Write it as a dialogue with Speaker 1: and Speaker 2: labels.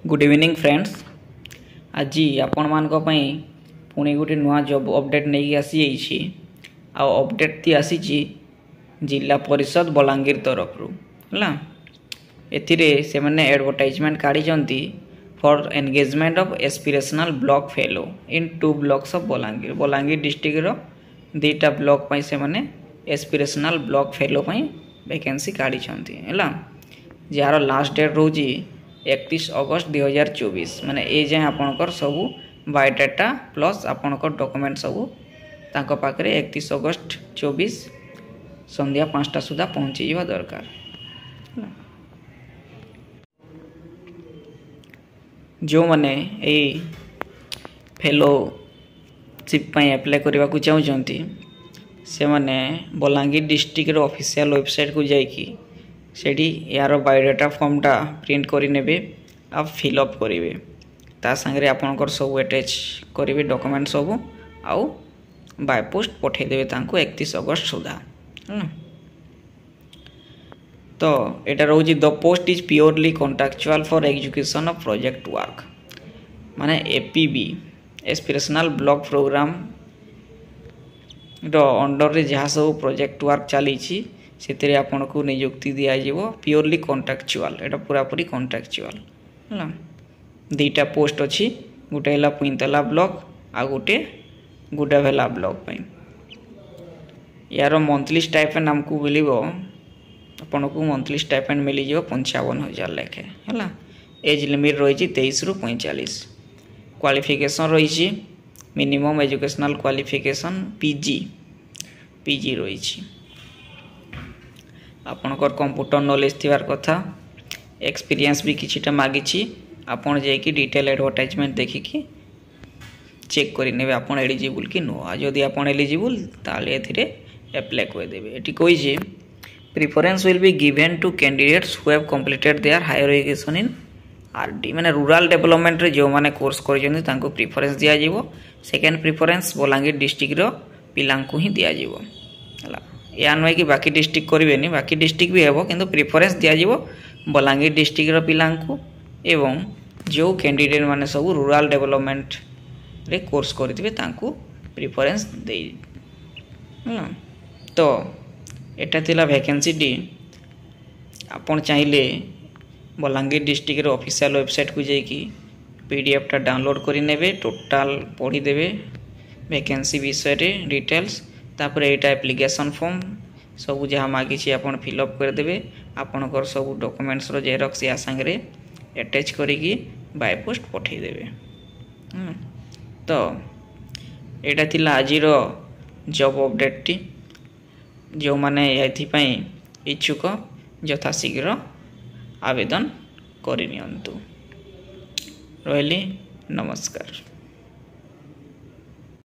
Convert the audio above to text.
Speaker 1: Good evening friends. आज आपण मान पुणी गोटे नुआ जॉब अपडेट नहीं आसी अपडेट ती आसी जिला परिषद बलांगीर तरफ है एथिरे से मैंने एडवर्टाइजमेंट काढ़ी for engagement of aspirational block fellow in 2 blocks of Balangir district रो 2टा ब्लॉक पई से मैंने एस्पिरेशनल ब्लॉक फेलो पई वैकेंसी काढ़ी है जार लास्ट डेट रोजी 31 अगस्त 2024 माने ए जाए आपणकर सबू बायोडाटा प्लस आपणकर डॉक्यूमेंट सबू तांको पाखरे 31 अगस्त 24 संध्या 5टा सुधा पहुँची जावा दरकार। जो माने ए फेलोशिप पई अप्लाई करबा को चाहउचंती से माने बलांगीर डिस्ट्रिक्ट रो ऑफिशियल वेबसाइट को जाइकी सेठी यार बायोडाटा फॉर्मटा प्रिंट करी नेबे आप फिलअप करेंगे ता संगे आपनकर सब अटैच करेंगे डॉक्यूमेंट सब आउ बाय पोस्ट पठेदेवे तांको 31 अगस्त सुधा। तो एटा रोजी the post is purely contractual for execution of project work माने एपीबी एस्पिरेशनल ब्लॉक प्रोग्राम रो अंडर रे जहाँ सब प्रोजेक्ट वर्क चली से आपन को नियुक्ति दिज्व प्योरली कॉन्ट्रैक्चुअल एटा पूरा पूरी कॉन्ट्रैक्चुअल है 2टा पोस्ट अच्छी गोटे है पुईंतला ब्लॉक आ गोटे गुडाभेला ब्लॉक यार मंथली स्टाइपेंड आमको मिल आपन को मंथली स्टाइपेंड मिल 55,000 लेखे है। एज लिमिट रही 23 ରୁ 45। क्वालिफिकेशन रही मिनिमम एजुकेशनल क्वालिफिकेशन पीजी रही आपणकर कंप्यूटर नॉलेज थिबार कथा एक्सपीरियंस भी किछिटा मागिछि आपन जाइकी डिटेल एडवर्टाइजमेंट देखिकी चेक करि नेबे आपन एलिजिबल कि नो आ जदि आपन एलिजिबल ताले एथिरे अप्लाई कर देबे। एटी कोइ जे preference will be given to candidates who have completed their higher education in RD माने रूरल डेवलपमेंट रे जो माने कोर्स करजनी तांको प्रेफरेंस दिया जिवो। सेकंड प्रेफरेंस बलांगीर डिस्ट्रिक्ट रो पिलांको ही दिया जिवो हला या नुहे कि बाकी डिस्ट्रिक्ट करेंगे बाकी डिस्ट्रिक्ट भी हे कि प्रिफरेन्स दिज्व बलांगीर डिस्ट्रिक्ट पिलांकु एवं जो कैंडिडेट माने सब रूरल डेवलपमेंट रे कोर्स करथिबे तांकु प्रिफरेन्स दे। तो एटा थिला वैकेंसी डी आपन चाहिले बलांगीर डिस्ट्रिक्ट ऑफिशियल वेबसाइट को जाइकी पीडीएफ टा डाउनलोड करि नेबे टोटल पढ़ी देबे वैकेंसी विषय रे डिटेल्स तापर एटा एप्लिकेशन फॉर्म सब जहाँ मागिछि आपन फिलअप कर देबे आपनकर सब डॉक्यूमेंट्स रो जेरॉक्स या संगे अटैच करिकी बाय पोस्ट पठै देबे। तो एटा थिला आजिरो जॉब अपडेट टी जो माने एथि पई इच्छुक यथाशीघ्र आवेदन करि नियंतु। रहली नमस्कार।